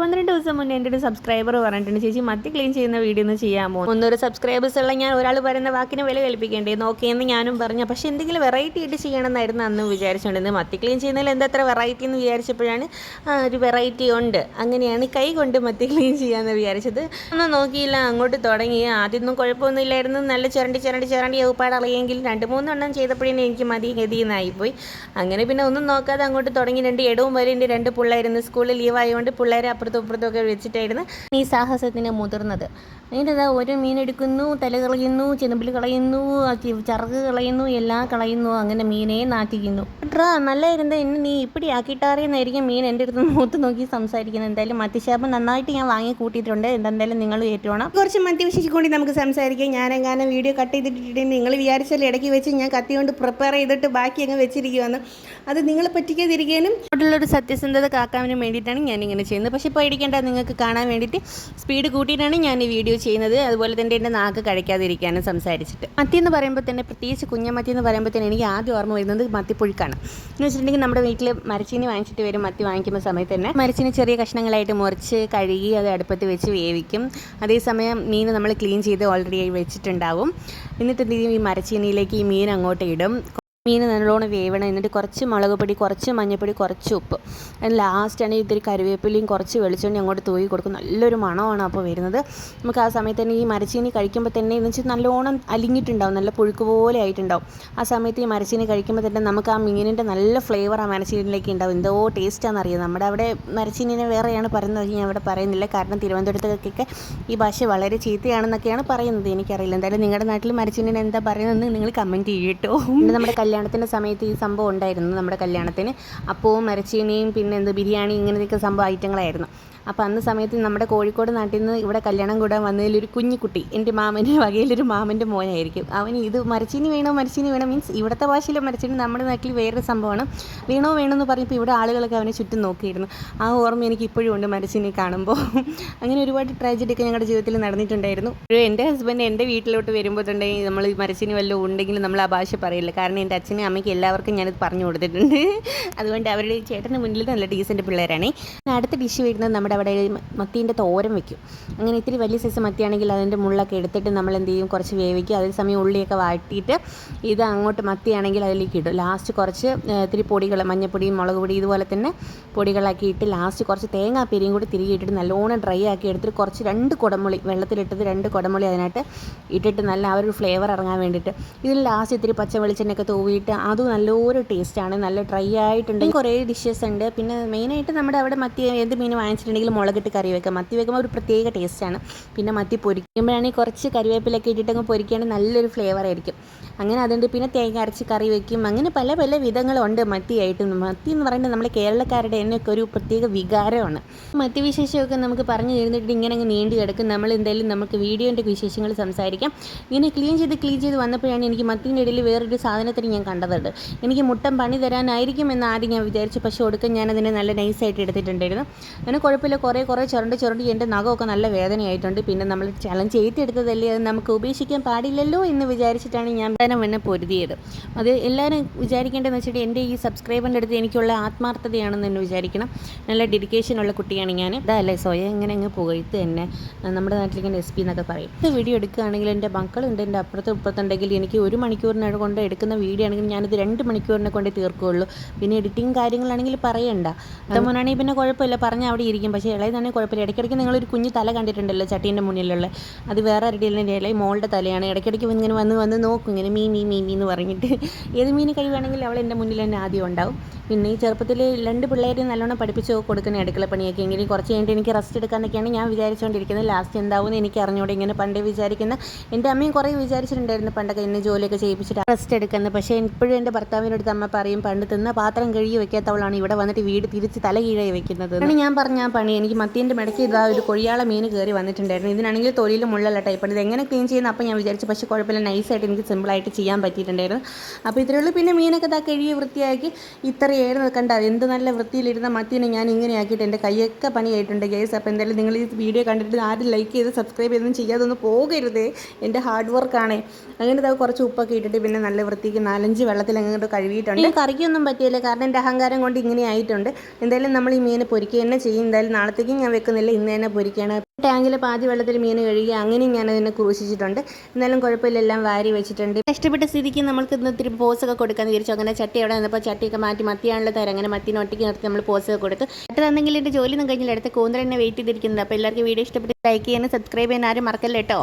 12 ദിവസം മുന്നേ എൻ്റെ ഒരു സബ്സ്ക്രൈബർ പറഞ്ഞിട്ടുണ്ട്, ചേച്ചി മത്തി ക്ലീൻ ചെയ്യുന്ന വീഡിയോ ഒന്ന് ചെയ്യാമോ. 300 സബ്സ്ക്രൈബേഴ്സ് ഉള്ള ഞാൻ ഒരാൾ പറയുന്ന വാക്കിന് വില കൽപ്പിക്കേണ്ടേ, നോക്കിയെന്ന് ഞാനും പറഞ്ഞു. പക്ഷേ എന്തെങ്കിലും വെറൈറ്റി ആയിട്ട് ചെയ്യണമെന്നായിരുന്നു അന്ന് വിചാരിച്ചുകൊണ്ടിരുന്നത്. മത്തി ക്ലീൻ ചെയ്യുന്നതിൽ എന്താ വെറൈറ്റി എന്ന് വിചാരിച്ചപ്പോഴാണ് ഒരു വെറൈറ്റി ഉണ്ട്, അങ്ങനെയാണ് കൈ കൊണ്ട് മത്തി ക്ലീൻ ചെയ്യാമെന്ന് വിചാരിച്ചത്. ഒന്നും നോക്കിയില്ല, അങ്ങോട്ട് തുടങ്ങി. ആദ്യമൊന്നും കുഴപ്പമൊന്നും ഇല്ലായിരുന്നു, നല്ല ചുരണ്ടി ഊപ്പാട് അറിയെങ്കിൽ 2-3 എണ്ണം ചെയ്തപ്പോഴേ എനിക്ക് മതി ഗതിയെന്നായിപ്പോയി. അങ്ങനെ പിന്നെ ഒന്നും നോക്കാതെ അങ്ങോട്ട് തുടങ്ങി. 2 ഇടവും വരെയുണ്ട്, 2 പിള്ളേരുന്ന് സ്കൂളിൽ ലീവായതുകൊണ്ട് പിള്ളേരെ അപ്പുറത്തും ഇപ്പുറത്തൊക്കെ വെച്ചിട്ടായിരുന്നു ഈ സാഹസത്തിന് മുതിർന്നത്. അതിൻ്റെതാ ഒരു മീൻ എടുക്കുന്നു, തല കളയുന്നു, ചെറുമ്പിൽ കളയുന്നു, ചറക് കളയുന്നു, എല്ലാം കളയുന്നു, അങ്ങനെ മീനെ നാട്ടിക്കുന്നു. നല്ലായിരുന്നു, എന്നെ നീ ഇപ്പിടി ആക്കിയിട്ടാറിയെന്നായിരിക്കും മീൻ എൻ്റെ അടുത്ത് മൂത്ത് നോക്കി സംസാരിക്കുന്നത്. എന്തായാലും മത്തിശാപം നന്നായിട്ട് ഞാൻ വാങ്ങി കൂട്ടിയിട്ടുണ്ട്, എന്തായാലും നിങ്ങൾ ഏറ്റോണം. കുറച്ച് മത്തി വിശേഷിക്കൊണ്ട് നമുക്ക് സംസാരിക്കാം. ഞാനെങ്ങാനും വീഡിയോ കട്ട് ചെയ്തിട്ടുണ്ടെങ്കിൽ നിങ്ങൾ വിചാരിച്ചാൽ ഇടയ്ക്ക് വെച്ച് ഞാൻ കത്തി കൊണ്ട് പ്രിപ്പയർ ചെയ്തിട്ട് ബാക്കി അങ്ങ് വെച്ചിരിക്കുകയാണ്. അത് നിങ്ങളെ പറ്റിക്കാതിരിക്കാനും ഉള്ളൊരു സത്യസന്ധത കാക്കാനും വേണ്ടിയിട്ടാണ് ഞാനിങ്ങനെ ചെയ്യുന്നത്. പക്ഷേ പേടിക്കേണ്ട, നിങ്ങൾക്ക് കാണാൻ വേണ്ടിയിട്ട് സ്പീഡ് കൂട്ടിയിട്ടാണ് ഞാൻ ഈ വീഡിയോ ചെയ്യുന്നത്. അതുപോലെ തന്നെ എൻ്റെ നാക്ക് കഴിക്കാതിരിക്കാനും സംസാരിച്ചിട്ട്. മത്തി എന്ന് പറയുമ്പോൾ തന്നെ, പ്രത്യേകിച്ച് കുഞ്ഞമത്തി എന്ന് പറയുമ്പോൾ തന്നെ എനിക്ക് ആദ്യം ഓർമ്മ വരുന്നത് മത്തിപ്പുഴുക്കാണ്. എന്ന് വെച്ചിട്ടുണ്ടെങ്കിൽ നമ്മുടെ വീട്ടിൽ മരച്ചീനി വാങ്ങിച്ചിട്ട് വരും. മത്തി വാങ്ങിക്കുന്ന സമയത്ത് തന്നെ മരച്ചീനി ചെറിയ കഷ്ണങ്ങളായിട്ട് മുറിച്ച് കഴുകി അത് അടുപ്പത്ത് വെച്ച് വേവിക്കും. അതേസമയം മീൻ നമ്മൾ ക്ലീൻ ചെയ്ത് ഓൾറെഡി വെച്ചിട്ടുണ്ടാവും. എന്നിട്ട് എന്ത് ചെയ്യും, ഈ മരച്ചീനിയിലേക്ക് ഈ മീൻ അങ്ങോട്ട് ഇടും. മീൻ നല്ലോണം വേവണം. എന്നിട്ട് കുറച്ച് മുളക് പൊടി, കുറച്ച് മഞ്ഞൾപ്പൊടി, കുറച്ച് ഉപ്പ്, അതിന് ലാസ്റ്റാണ് ഇത്തിരി കറിവേപ്പിലയും കുറച്ച് വെളിച്ചെണ്ണ അങ്ങോട്ട് തൂക്കി കൊടുക്കും. നല്ലൊരു മണമാണ് അപ്പോൾ വരുന്നത്. നമുക്ക് ആ സമയത്ത് തന്നെ ഈ മരച്ചീനി കഴിക്കുമ്പോൾ തന്നെ എന്ന് വെച്ചാൽ നല്ലോണം അലിഞ്ഞിട്ടുണ്ടാവും, നല്ല പുഴുക്ക് പോലെ ആയിട്ടുണ്ടാവും. ആ സമയത്ത് ഈ മരച്ചീനി കഴിക്കുമ്പോൾ തന്നെ നമുക്ക് ആ മീനിൻ്റെ നല്ല ഫ്ലേവർ ആ മരച്ചീനിയിലേക്ക് ഉണ്ടാവും. എന്തോ ടേസ്റ്റാണെന്ന് അറിയാം. നമ്മുടെ അവിടെ മരച്ചീനിനെ വേറെയാണ് പറയുന്നത്, ഞാൻ അവിടെ പറയുന്നില്ല. കാരണം തിരുവനന്തപുരത്തൊക്കെ ഈ ഭാഷ വളരെ ചീത്തയാണെന്നൊക്കെയാണ് പറയുന്നത്. എനിക്കറിയില്ല, എന്തായാലും നിങ്ങളുടെ നാട്ടിൽ മരച്ചീനിനെ എന്താ പറയുന്നതെന്ന് നിങ്ങൾ കമൻറ്റ് ചെയ്യട്ടോ. നമ്മുടെ കല്യാണത്തിൻ്റെ സമയത്ത് ഈ സംഭവം ഉണ്ടായിരുന്നു. നമ്മുടെ കല്യാണത്തിന് അപ്പവും മരച്ചീനിയും പിന്നെ ബിരിയാണി ഇങ്ങനത്തെയൊക്കെ സംഭവം ഐറ്റങ്ങളായിരുന്നു. അപ്പോൾ അന്ന് സമയത്ത് നമ്മുടെ കോഴിക്കോട് നാട്ടിൽ നിന്ന് ഇവിടെ കല്യാണം കൂടാൻ വന്നതിലൊരു കുഞ്ഞിക്കുട്ടി, എൻ്റെ മാമൻ്റെ വകയിലൊരു മാമൻ്റെ മോനായിരിക്കും. അവന് ഇത് മരച്ചീനി വേണോ മീൻസ് ഇവിടുത്തെ ഭാഷയിലെ മരച്ചീനി, നമ്മുടെ നാട്ടിൽ വേറൊരു സംഭവമാണ്. വേണമെന്ന് പറഞ്ഞപ്പോൾ ഇവിടെ ആളുകളൊക്കെ അവനെ ചുറ്റും നോക്കിയിരുന്നു. ആ ഓർമ്മ എനിക്ക് ഇപ്പോഴും ഉണ്ട് മരച്ചീനി കാണുമ്പോൾ. അങ്ങനെ ഒരുപാട് ട്രാജഡിയൊക്കെ ഞങ്ങളുടെ ജീവിതത്തിൽ നടന്നിട്ടുണ്ടായിരുന്നു. എൻ്റെ ഹസ്ബൻഡ് എൻ്റെ വീട്ടിലോട്ട് വരുമ്പോൾ തന്നെ നമ്മൾ മരച്ചീനി വല്ലതും ഉണ്ടെങ്കിൽ നമ്മൾ ആ ഭാഷ പറയില്ല. കാരണം എൻ്റെ അച്ഛനും അമ്മയ്ക്കും എല്ലാവർക്കും ഞാനത് പറഞ്ഞു കൊടുത്തിട്ടുണ്ട്. അതുകൊണ്ട് അവരുടെ ചേട്ടൻ്റെ മുന്നിൽ നല്ല ഡീസൻറ്റ് പിള്ളേരാണ്. അടുത്ത ഡിഷ് വരുന്നത് നമ്മുടെ അവിടെ മത്തീൻ്റെ തോരൻ വെക്കും. അങ്ങനെ ഇത്തിരി വലിയ സൈസ് മത്തിയാണെങ്കിൽ അതിൻ്റെ മുള്ളൊക്കെ എടുത്തിട്ട് നമ്മൾ എന്ത് ചെയ്യും, കുറച്ച് വേവിക്കും. അതേസമയം ഉള്ളിയൊക്കെ വാട്ടിയിട്ട് ഇത് അങ്ങോട്ട് മത്തിയാണെങ്കിൽ അതിലേക്ക് ഇടും. ലാസ്റ്റ് കുറച്ച് ഇത്തിരി പൊടികൾ, മഞ്ഞൾപ്പൊടിയും മുളക് പൊടി ഇതുപോലെ തന്നെ പൊടികളാക്കി ഇട്ട് ലാസ്റ്റ് കുറച്ച് തേങ്ങാപ്പീരിയും കൂടി തിരികെ ഇട്ടിട്ട് നല്ലോണം ഡ്രൈ ആക്കി എടുത്തിട്ട് കുറച്ച് 2 കുടംപുളി വെള്ളത്തിലിട്ടത് 2 കുടംപുളി അതിനകത്ത് ഇട്ടിട്ട് നല്ല ആ ഒരു ഫ്ലേവർ ഇറങ്ങാൻ വേണ്ടിയിട്ട് ഇതിൽ ലാസ്റ്റ് ഇത്തിരി പച്ച വെളിച്ചെണ്ണയൊക്കെ തൂവിയിട്ട് അതും നല്ലൊരു ടേസ്റ്റാണ്. നല്ല ഡ്രൈ ആയിട്ടുണ്ട്. കുറേ ഡിഷസ് ഉണ്ട്. പിന്നെ മെയിനായിട്ട് നമ്മുടെ അവിടെ മത്തി എന്ത് മീൻ വാങ്ങിച്ചിട്ടുണ്ടെങ്കിൽ മുളകിട്ട് കറി വെക്കാം. മത്തി വെക്കുമ്പോൾ ഒരു പ്രത്യേക ടേസ്റ്റാണ്. പിന്നെ മത്തി പൊരിക്കുമ്പോഴാണെങ്കിൽ കുറച്ച് കറിവേപ്പിലൊക്കെ ഇട്ടിട്ടങ്ങ് പൊരിക്കുകയാണെങ്കിൽ നല്ലൊരു ഫ്ലേവർ ആയിരിക്കും. അങ്ങനെ അതുകൊണ്ട് പിന്നെ തേങ്ങ അരച്ച് കറി വെക്കും. അങ്ങനെ പല പല വിധങ്ങളുണ്ട് മത്തിയായിട്ട്. മത്തി എന്ന് പറയുന്നത് നമ്മുടെ കേരളക്കാരുടെ എന്നൊക്കെ ഒരു പ്രത്യേക വികാരമാണ്. മത്തി വിശേഷമൊക്കെ നമുക്ക് പറഞ്ഞു തരുന്നിട്ട് ഇങ്ങനെ അങ്ങ് നീണ്ടു കിടക്കും. നമ്മൾ എന്തായാലും നമുക്ക് വീഡിയോൻ്റെ വിശേഷങ്ങൾ സംസാരിക്കാം. ഇങ്ങനെ ക്ലീൻ ചെയ്ത് വന്നപ്പോഴാണ് എനിക്ക് മത്തീൻ്റെ ഇടയിൽ വേറൊരു സാധനത്തിന് ഞാൻ കണ്ടതുണ്ട്. എനിക്ക് മുട്ടൻ പണി തരാനായിരിക്കും എന്ന് ആദ്യം ഞാൻ വിചാരിച്ചു. പക്ഷേ ഒടുക്കം ഞാനതിനെ നല്ല നൈസായിട്ട് എടുത്തിട്ടുണ്ടായിരുന്നു. അങ്ങനെ കുഴപ്പമില്ല, കുറേ ചുരണ്ടി എൻ്റെ നഖമൊക്കെ നല്ല വേദനയായിട്ടുണ്ട്. പിന്നെ നമ്മൾ ചലഞ്ച് ചെയ്തെടുത്തതല്ലേ, അത് നമുക്ക് ഉപേക്ഷിക്കാൻ പാടില്ലല്ലോ എന്ന് വിചാരിച്ചിട്ടാണ് ഞാൻ എന്നെ പൊരുതിയത്. അത് എല്ലാവരും വിചാരിക്കേണ്ടതെന്ന് വെച്ചിട്ട് എൻ്റെ ഈ സബ്സ്ക്രൈബറിൻ്റെ അടുത്ത് എനിക്കുള്ള ആത്മാർത്ഥതയാണെന്ന് തന്നെ വിചാരിക്കണം. നല്ല ഡെഡിക്കേഷനുള്ള കുട്ടിയാണ് ഞാൻ. അതല്ലേ സ്വയം ഇങ്ങനെ അങ്ങ് പുകഴ്ത്ത് തന്നെ നമ്മുടെ നാട്ടിലിങ്ങനെ SP എന്നൊക്കെ പറയും. ഇത് വീഡിയോ എടുക്കുകയാണെങ്കിൽ എൻ്റെ മക്കളുണ്ട് എൻ്റെ ഇപ്പുറത്തുണ്ടെങ്കിൽ എനിക്ക് 1 മണിക്കൂറിനെ കൊണ്ട് എടുക്കുന്ന വീഡിയോ ആണെങ്കിൽ ഞാനിത് 2 മണിക്കൂറിനെ കൊണ്ട് തീർക്കുകയുള്ളൂ. പിന്നെ എഡിറ്റിംഗ് കാര്യങ്ങളാണെങ്കിൽ പറയണ്ട. മോനാണെങ്കിൽ പിന്നെ കുഴപ്പമില്ല, പറഞ്ഞാൽ അവിടെ ഇരിക്കും. പക്ഷേ ഇളയതാണെങ്കിൽ കുഴപ്പമില്ല. ഇടയ്ക്കിടയ്ക്ക് നിങ്ങളൊരു കുഞ്ഞു തല കണ്ടിട്ടുണ്ടല്ലോ ചട്ടീൻ്റെ മുന്നിലുള്ള, അത് വേറെ ആരുടെയല്ല, ഇളയ മോളുടെ തലയാണ്. ഇടയ്ക്കിടയ്ക്ക് ഇങ്ങനെ വന്ന് നോക്കും ഇങ്ങനെ മീ എന്ന് പറഞ്ഞിട്ട്. ഏത് മീൻ കഴിയുവാണെങ്കിൽ അവൾ എൻ്റെ മുന്നിൽ തന്നെ ആദ്യം ഉണ്ടാവും. പിന്നെ ഈ ചെറുപ്പത്തിൽ 2 പിള്ളേരെ നല്ലോണം പഠിപ്പിച്ച് കൊടുക്കുന്ന അടുക്കളപ്പണിയൊക്കെ. എങ്കിലും കുറച്ച് കഴിഞ്ഞിട്ട് എനിക്ക് റെസ്റ്റ് എടുക്കാമെന്നൊക്കെയാണ് ഞാൻ വിചാരിച്ചുകൊണ്ടിരിക്കുന്നത്. ലാസ്റ്റ് എന്താവുമെന്ന് എനിക്ക് അറിഞ്ഞൂടെ. ഇങ്ങനെ പണ്ടേ വിചാരിക്കുന്ന എൻ്റെ അമ്മയും കുറേ വിചാരിച്ചിട്ടുണ്ടായിരുന്നു പണ്ടൊക്കെ എന്നെ ജോലിയൊക്കെ ചെയ്യിപ്പിച്ചിട്ട് റെസ്റ്റ് എടുക്കുന്നത്. പക്ഷേ ഇപ്പോഴും എൻ്റെ ഭർത്താവിനടുത്ത് അമ്മ പറയും, പണ്ട് തിന്ന പാത്രം കഴുകി വെക്കാത്തവളാണ് ഇവിടെ വന്നിട്ട് വീട് തിരിച്ച് തല കീഴായി വെക്കുന്നത്. ഞാൻ പറഞ്ഞ ആ പണി എനിക്ക് മത്തീൻ്റെ മിടക്ക് ഇതാ ഒരു കൊഴിയാള മീൻ കയറി വന്നിട്ടുണ്ടായിരുന്നു. ഇതിനാണെങ്കിൽ തൊലിയിൽ മുള്ളല്ല ടൈപ്പാണ്. ഇത് എങ്ങനെ ക്ലീൻ ചെയ്യുന്ന അപ്പം ഞാൻ വിചാരിച്ചു. പക്ഷേ കുഴപ്പമില്ല, നൈസായിട്ട് എനിക്ക് സിമ്പിളായിട്ട് സൂപ്പറായിട്ട് ചെയ്യാൻ പറ്റിയിട്ടുണ്ടായിരുന്നു. അപ്പോൾ ഇത്രയേ ഉള്ളൂ. പിന്നെ മീനൊക്കെ കഴുകി വൃത്തിയാക്കി ഇത്രയായിരുന്നു. കണ്ട എന്ത് നല്ല വൃത്തിയിലിരുന്ന മത്തിനെ ഞാൻ ഇങ്ങനെ ആക്കിയിട്ട് എൻ്റെ കൈയൊക്കെ പണിയായിട്ടുണ്ട് ഗൈസ്. അപ്പോൾ എന്തായാലും നിങ്ങൾ ഈ വീഡിയോ കണ്ടിട്ട് ആരും ലൈക്ക് ചെയ്ത് സബ്സ്ക്രൈബ് ചെയ്തൊന്നും ചെയ്യാതൊന്നും പോകരുതേ, എൻ്റെ ഹാർഡ് വർക്കാണ്. അങ്ങനെ കുറച്ച് ഉപ്പൊക്കെ ഇട്ടിട്ട് പിന്നെ നല്ല വൃത്തിക്ക് 4-5 വെള്ളത്തിൽ അങ്ങോട്ട് കഴുകിയിട്ടുണ്ട്. കറിക്കൊന്നും പറ്റിയില്ല, കാരണം എൻ്റെ അഹങ്കാരം കൊണ്ട് ഇങ്ങനെ ആയിട്ടുണ്ട്. എന്തായാലും നമ്മൾ ഈ മീൻ പൊരിക്കുക തന്നെ ചെയ്യും. എന്തായാലും നാളത്തേക്കും ഞാൻ വെക്കുന്നില്ല, ഇന്ന് തന്നെ പൊരിക്കുകയാണ്. ടാങ്കിൽ പാതി വെള്ളത്തിൽ മീൻ കഴുകി അങ്ങനെയും ഞാൻ അതിനെ ക്രൂശിച്ചിട്ടുണ്ട്. എന്നാലും കുഴപ്പമില്ല, എല്ലാം വാരി വെച്ചിട്ടുണ്ട്. ഇഷ്ടപ്പെട്ട സ്ഥിതിക്ക് നമുക്ക് ഇന്ന് ഇത്തിരി പോസൊക്കെ കൊടുക്കാമെന്ന് വിചാരിച്ചു. അങ്ങനെ ചട്ടി അവിടെ നിന്നപ്പോൾ ചട്ടിയൊക്കെ മാറ്റി മത്തിയാണല്ലോ തരാം. അങ്ങനെ മത്തിനെ ഒറ്റയ്ക്ക് നിർത്തി നമ്മൾ പോസൊക്കെ കൊടുത്തു. അടുത്ത് തന്നെങ്കിൽ എൻ്റെ ജോലിയൊന്നും കഴിഞ്ഞില്ല, അടുത്ത കൂന്തൽ എന്നെ വെയിറ്റ് ചെയ്തിരിക്കുന്നത്. അപ്പോൾ എല്ലാവർക്കും വീഡിയോ ഇഷ്ടപ്പെട്ട് ലൈക്ക് ചെയ്യാനും സബ്സ്ക്രൈബ് ചെയ്യാൻ ആരും മറക്കല്ല കേട്ടോ.